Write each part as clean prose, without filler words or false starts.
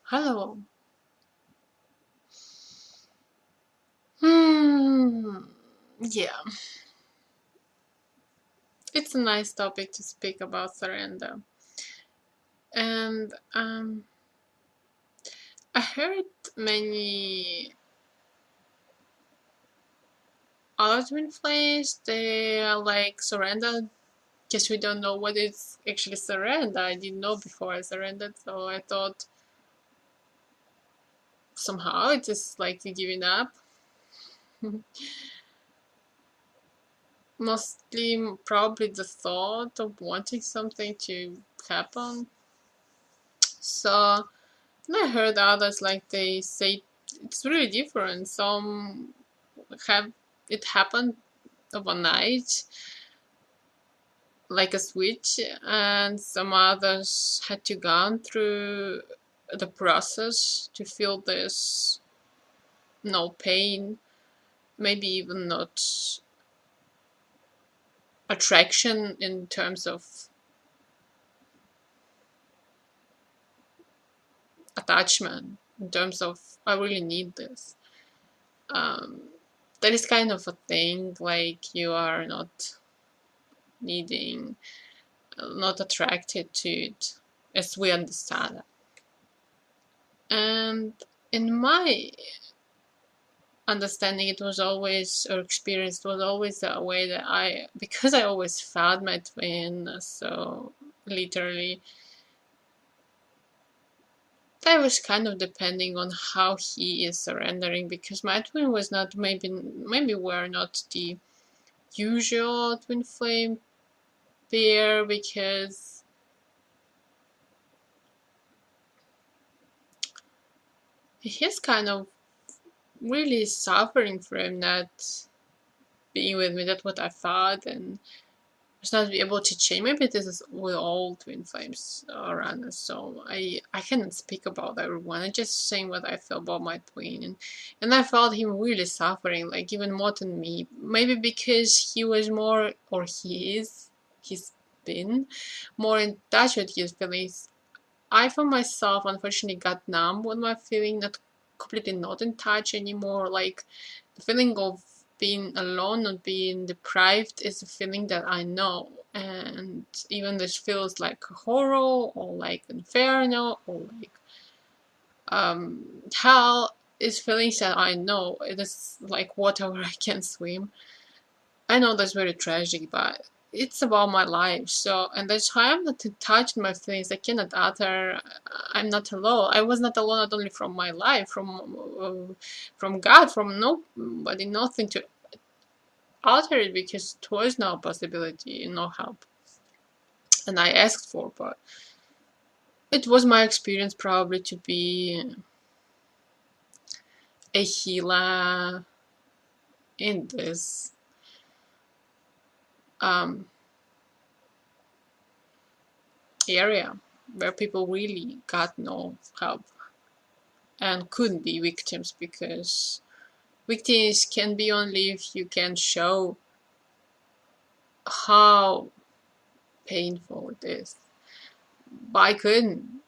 Hello. Hmm. Yeah, it's a nice topic to speak about surrender. And I heard many other twin flames. They are like surrender because we don't know what is actually surrender. I didn't know before I surrendered, so I thought somehow it is like giving up. Mostly, probably the thought of wanting something to happen. So and I heard others like they say it's really different. Some have it happened overnight, like a switch, and some others had to go through the process to feel this no pain, maybe even not attraction in terms of attachment, in terms of I really need this. Um, that is kind of a thing like you are not needing not attracted to it as we understand it. And in my understanding, it was always, or experience, it was always the way that because I always felt my twin, so literally, that was kind of depending on how he is surrendering, because my twin was not, maybe we're not the usual twin flame pair, because he's kind of really suffering from that being with me. That's what I thought, and was not be able to change. Maybe this is with all twin flames around us. So I cannot speak about everyone. I'm just saying what I feel about my twin, and I felt him really suffering, like even more than me. Maybe because he was more, or he's been more in touch with his feelings. I for myself unfortunately got numb with my feeling, not completely not in touch anymore. Like the feeling of being alone, not being deprived, is a feeling that I know. And even this feels like horror or like inferno or like hell is feelings that I know. It is like water where I can swim. I know that's very tragic, but it's about my life. So, and that's why I'm not in touch with my feelings. I cannot utter. I'm not alone. I was not alone, not only from my life, from God, from nobody, nothing to alter it, because it was no possibility, no help, and I asked for. But it was my experience probably to be a healer in this um, area where people really got no help and couldn't be victims, because victims can be only if you can show how painful it is. But I couldn't.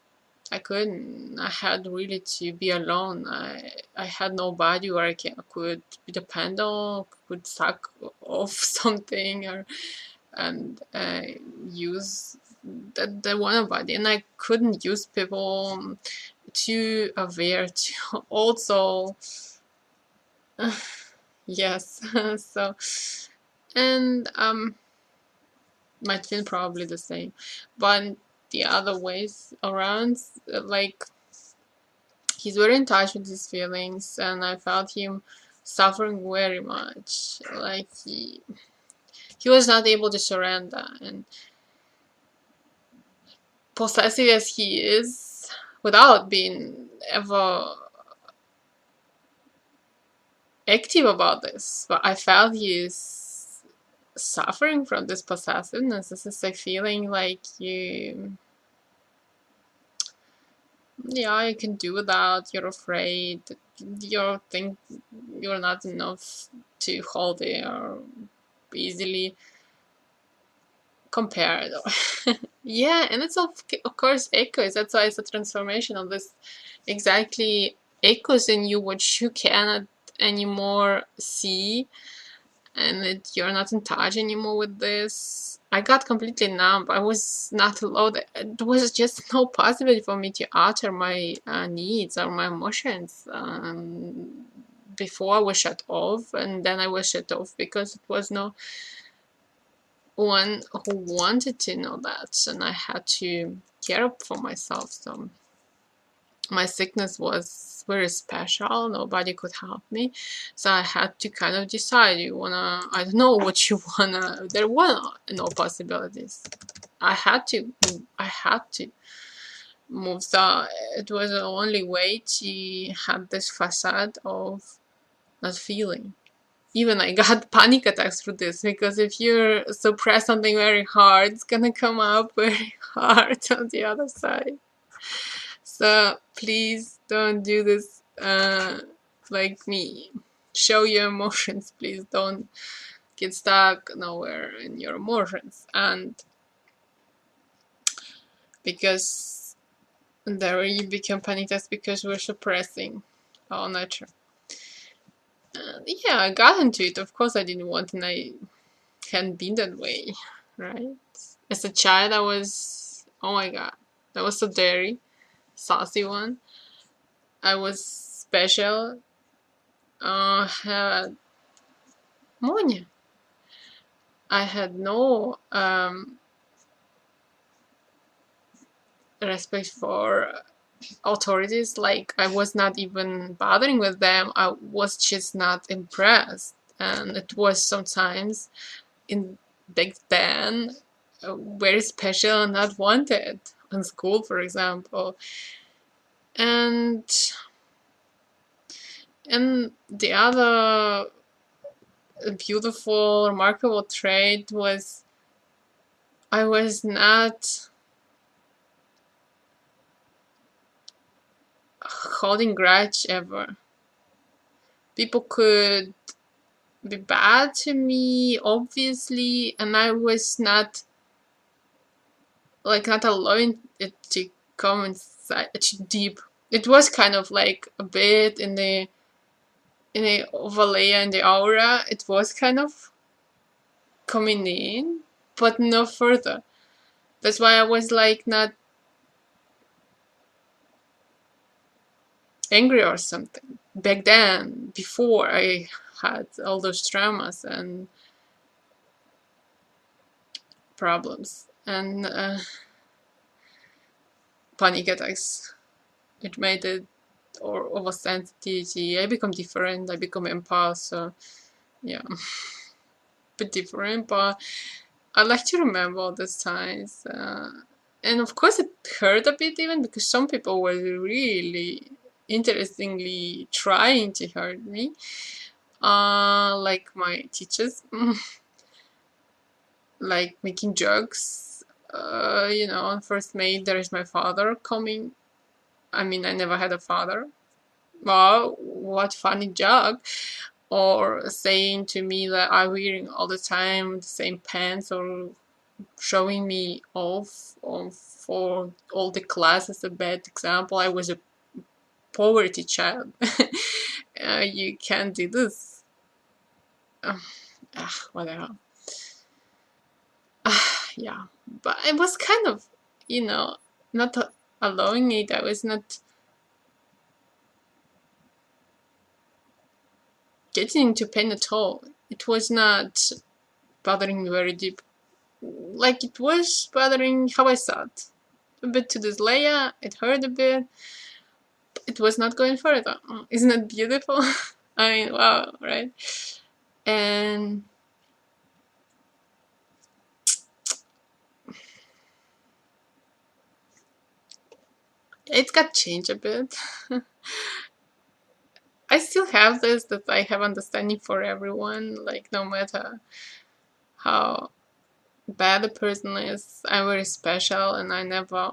I had really to be alone. I had nobody where could depend on, could suck off something, or and use the one body, and I couldn't use people too aware to also yes. So, and might feel probably the same, but the other ways around, like he's very in touch with his feelings, and I felt him suffering very much. Like he was not able to surrender, and possessive as he is, without being ever active about this, but I felt he is suffering from this possessiveness. This is like feeling like you can do without, you're afraid, you think you're not enough to hold it or easily. compared. Yeah, and it's of course echoes. That's why it's a transformation of this exactly echoes in you which you cannot anymore see, and that you're not in touch anymore with this. I got completely numb. I was not allowed. There was just no possibility for me to utter my needs or my emotions. Before I was shut off, and then I was shut off because it was no one who wanted to know that, and I had to care for myself. So my sickness was very special. Nobody could help me, so I had to kind of decide. You wanna? I don't know what you wanna. There were no possibilities. I had to. I had to move. So it was the only way to have this facade of not feeling. Even I got panic attacks through this, because if you suppress something very hard, it's gonna come up very hard on the other side. So please don't do this like me. Show your emotions, please. Don't get stuck nowhere in your emotions. And because there you become panic attacks because we're suppressing our nature. And yeah, I got into it. Of course I didn't want, and I hadn't been that way, right? As a child, I was, oh my god, I was so dairy, saucy one. I was special. Had Monia. I had no respect for authorities. Like, I was not even bothering with them. I was just not impressed, and it was sometimes in back then very special and not wanted in school, for example. And the other beautiful, remarkable trait was I was not holding grudge ever. People could be bad to me, obviously, and I was not not allowing it to come inside too deep. It was kind of like a bit in the overlay and the aura. It was kind of coming in, but no further. That's why I was like not angry or something back then, before I had all those traumas and problems and panic attacks. It made it, or oversensitivity. I become different. I become empath. So yeah, bit different. But I like to remember all those times. And of course, it hurt a bit even, because some people were really interestingly trying to hurt me. Like my teachers, like making jokes. On first May, there is my father coming. I mean, I never had a father. Wow, what funny joke. Or saying to me that I'm wearing all the time the same pants, or showing me off for all the classes. A bad example. I was a poverty child. You can't do this. Whatever. Yeah, but I was kind of, not allowing it. I was not getting into pain at all. It was not bothering me very deep. Like, it was bothering how I thought. A bit to this layer, it hurt a bit. It was not going further. Isn't that beautiful? I mean, wow, right? And it got changed a bit. I still have this, that I have understanding for everyone, like, no matter how bad the person is, I'm very special, and I never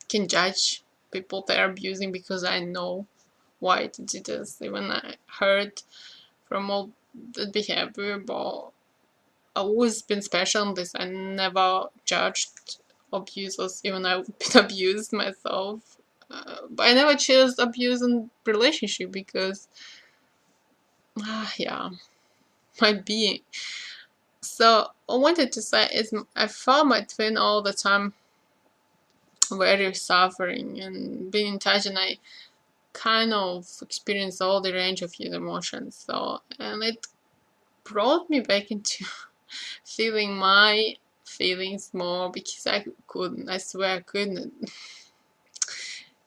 can judge people that are abusing, because I know why to do this. Even I heard from all the behavior, but always been special in this. I never judged abusers, even I've been abused myself. But I never chose abuse in relationship because, yeah, my being. So I wanted to say is I found my twin all the time very suffering and being in touch, and I kind of experienced all the range of his emotions. So, and it brought me back into feeling my feelings more because I couldn't. I swear I couldn't.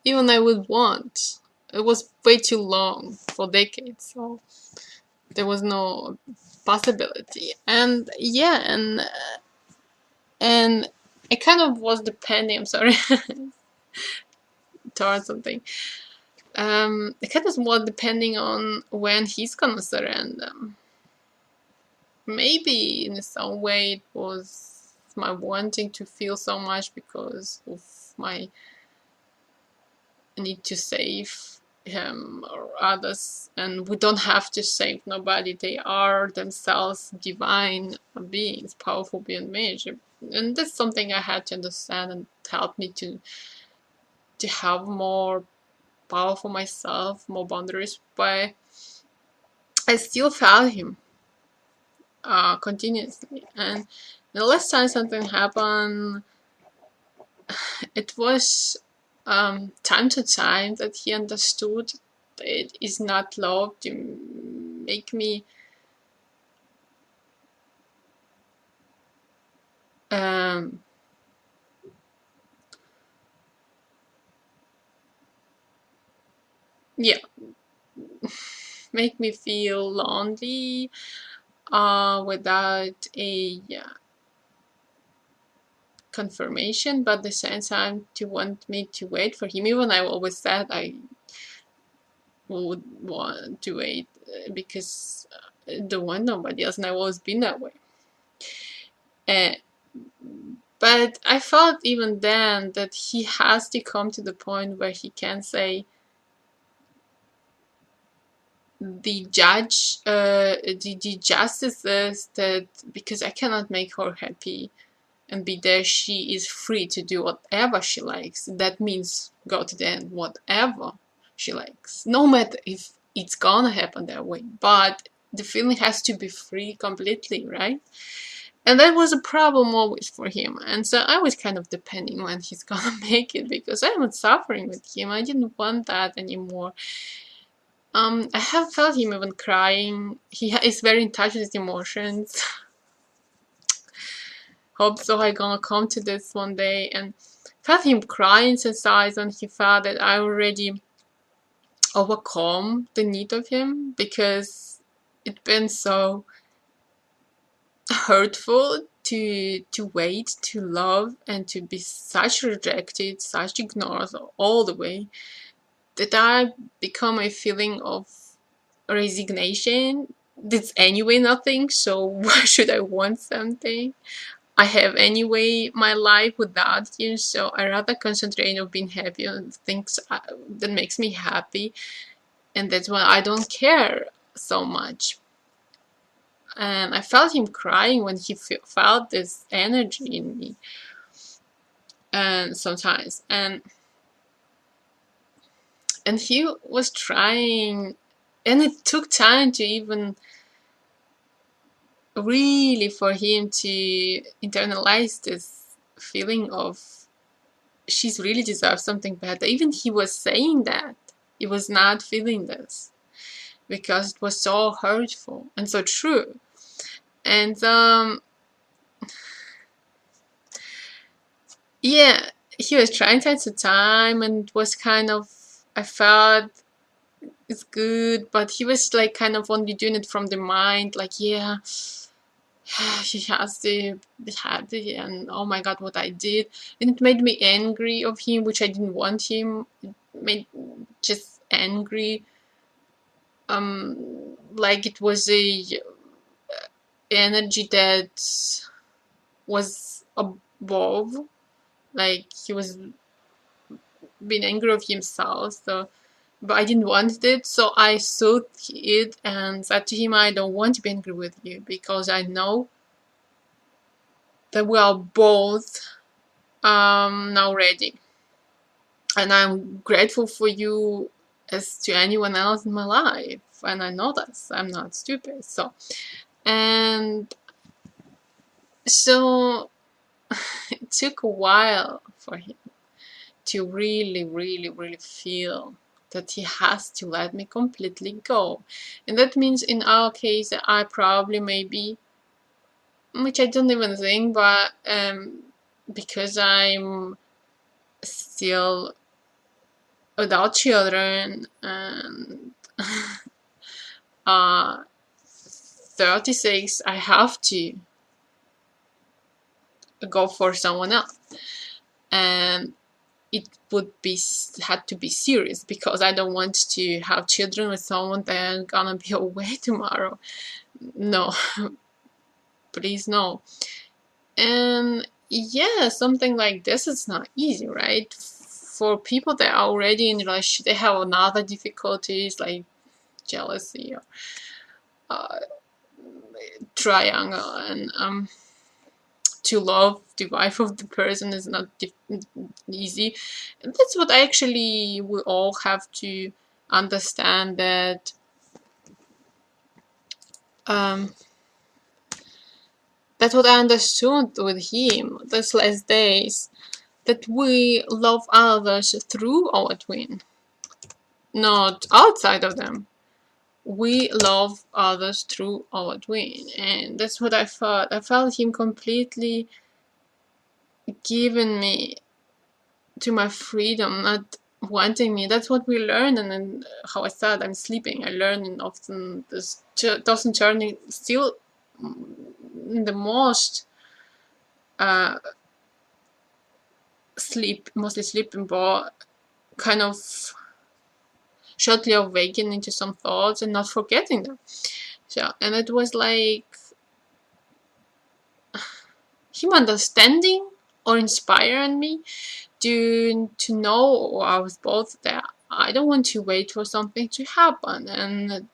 Even I would want. It was way too long for decades, so there was no possibility. And yeah, and I kind of was depending. I'm sorry, towards something. I kind of was depending on when he's gonna surrender. Maybe in some way it was my wanting to feel so much because of my need to save him or others, and we don't have to save nobody. They are themselves divine beings, powerful beyond measure, and that's something I had to understand and help me to have more power for myself, more boundaries. But I still felt him continuously, and the last time something happened, it was time to time that he understood that it is not love to make me um, yeah, make me feel lonely without a confirmation, but at the same time to want me to wait for him. Even I always said I would want to wait because I don't want nobody else, and I've always been that way. Uh, but I felt even then that he has to come to the point where he can say the justice is that because I cannot make her happy and be there, she is free to do whatever she likes. That means go to the end, whatever she likes, no matter if it's gonna happen that way. But the feeling has to be free completely, right? And that was a problem always for him. And so I was kind of depending when he's gonna make it because I was suffering with him. I didn't want that anymore. I have felt him even crying. He is very in touch with his emotions. Hope so I gonna come to this one day, and felt him crying inside when he felt that I already overcome the need of him because it's been so hurtful to wait, to love, and to be such rejected, such ignored all the way, that I become a feeling of resignation. It's anyway nothing, so why should I want something? I have anyway my life without you, so I rather concentrate on being happy on things that makes me happy, and that's why I don't care so much. And I felt him crying when he felt this energy in me, and sometimes, and he was trying, and it took time to even really for him to internalize this feeling of she's really deserves something better. Even he was saying that he was not feeling this because it was so hurtful and so true. And yeah, he was trying time to time, and it was kind of, I felt it's good, but he was like kind of only doing it from the mind, like, yeah, he has to be happy, and oh my god, what I did. And it made me angry of him, which I didn't want him. It made just angry, like it was a energy that was above, like he was being angry of himself. So, but I didn't want it, so I soothed it and said to him, I don't want to be angry with you because I know that we are both now ready. And I'm grateful for you as to anyone else in my life. And I know that I'm not stupid. And so it took a while for him to really, really, really feel that he has to let me completely go. And that means in our case, I probably maybe, which I don't even think, but because I'm still without children and 36, I have to go for someone else. And it would be had to be serious, because I don't want to have children with someone that are gonna be away tomorrow. No, please no. And yeah, something like this is not easy, right? For people that are already in a relationship, they have another difficulties like jealousy or uh, triangle, and to love the wife of the person is not easy. And that's what actually we all have to understand, that that's what I understood with him these last days, that we love others through our twin, not outside of them. We love others through our twin, and that's what I felt. I felt him completely giving me to my freedom, not wanting me. That's what we learn. And then how I said, I'm sleeping, I learn, and often this doesn't turn still the most mostly sleeping, but kind of shortly awaken into some thoughts and not forgetting them. So, and it was like him understanding or inspiring me to know I was both there. I don't want to wait for something to happen, and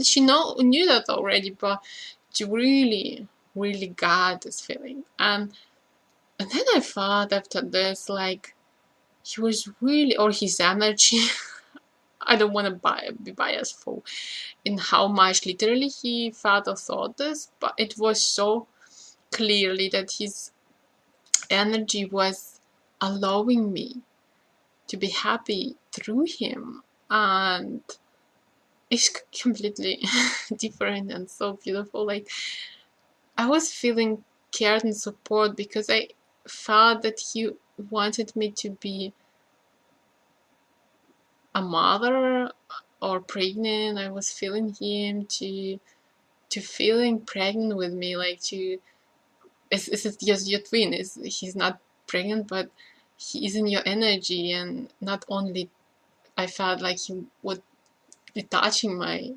she knew that already, but she really, really got this feeling. And then I thought after this, like, he was really, or his energy. I don't want to be biased in how much literally he felt or thought this, but it was so clearly that his energy was allowing me to be happy through him, and it's completely different and so beautiful. Like, I was feeling cared and support, because I felt that he wanted me to be a mother or pregnant. I was feeling him to feeling pregnant with me, like to is just your twin. He's not pregnant, but he is in your energy. And not only I felt like he would be touching my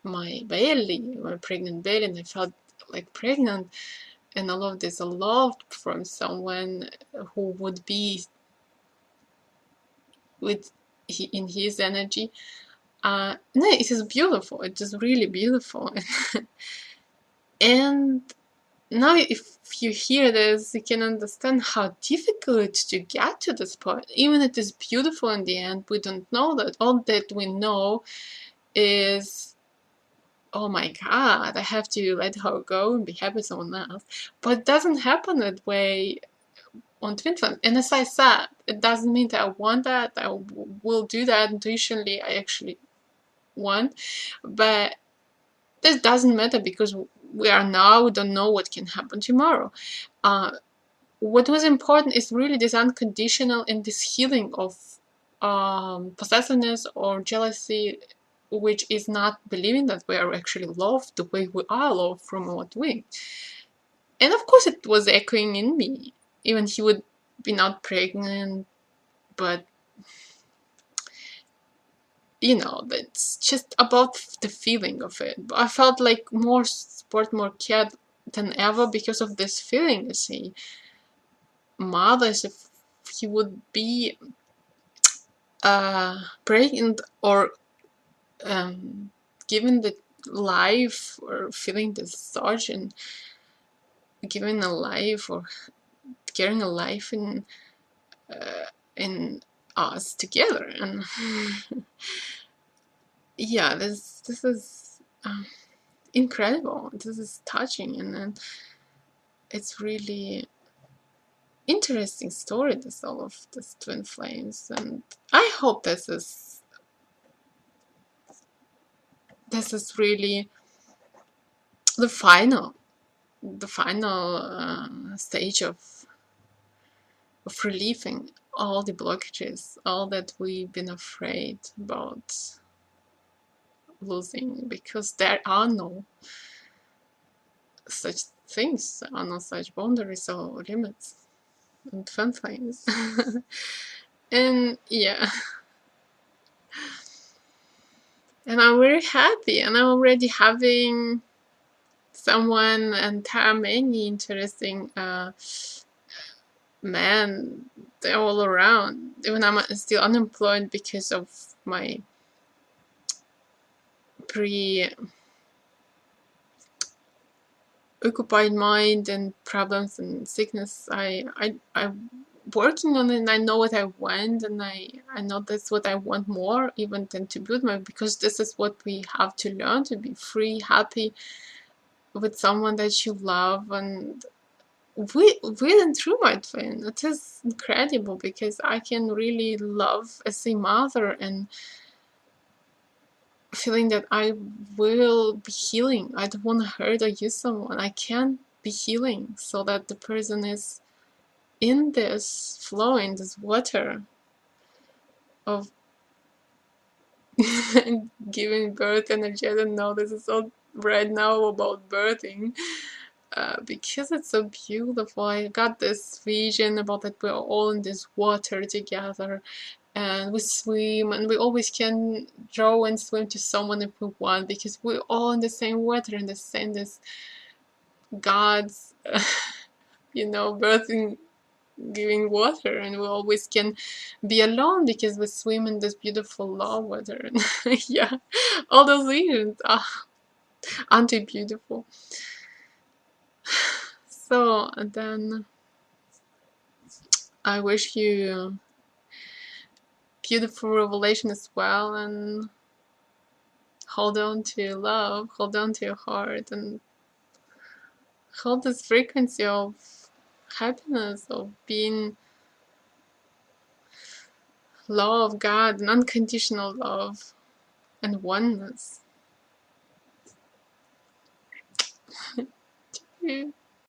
belly, my pregnant belly, and I felt like pregnant, and all of this, a love from someone who would be with in his energy. No, it is beautiful. It is really beautiful. And now, if you hear this, you can understand how difficult to get to this point. Even it is beautiful in the end, we don't know that. All that we know is, oh my god, I have to let her go and be happy with someone else. But it doesn't happen that way on Twin Flame. And as I said, it doesn't mean that I want that. I will do that intuitionally. I actually want. But this doesn't matter, because we are now, we don't know what can happen tomorrow. What was important is really this unconditional and this healing of possessiveness or jealousy, which is not believing that we are actually loved the way we are loved from our twin. And of course, it was echoing in me. Even he would be not pregnant, but that's just about the feeling of it. But I felt like more support, more care than ever, because of this feeling. You see, mothers, if he would be pregnant or given the life or feeling the surge, and giving a life or carrying a life in us together. And yeah, this is incredible. This is touching, and it's really interesting story, this all of this twin flames. And I hope this is really the final stage of relieving all the blockages, all that we've been afraid about losing, because there are no such things, there are no such boundaries or limits and fun things. And yeah, and I'm very happy, and I'm already having someone, and there are many interesting men, they're all around. Even I'm still unemployed because of my occupied mind and problems and sickness. I'm working on it, and I know what I want, and I know that's what I want more even than to build my, because this is what we have to learn, to be free, happy with someone that you love. And with and through my twin, it is incredible, because I can really love as a mother, and feeling that I will be healing. I don't want to hurt or use someone. I can be healing, so that the person is in this flow, in this water of giving birth energy. I don't know, this is all right now about birthing, because it's so beautiful. I got this vision about that we're all in this water together, and we swim, and we always can draw and swim to someone if we want, because we're all in the same water, in the same, this God's birthing, giving water, and we always can be alone because we swim in this beautiful love water. And yeah, all those visions, aren't they beautiful? So then I wish you beautiful revelation as well, and hold on to your love, hold on to your heart, and hold this frequency of happiness, of being love of God, and unconditional love and oneness.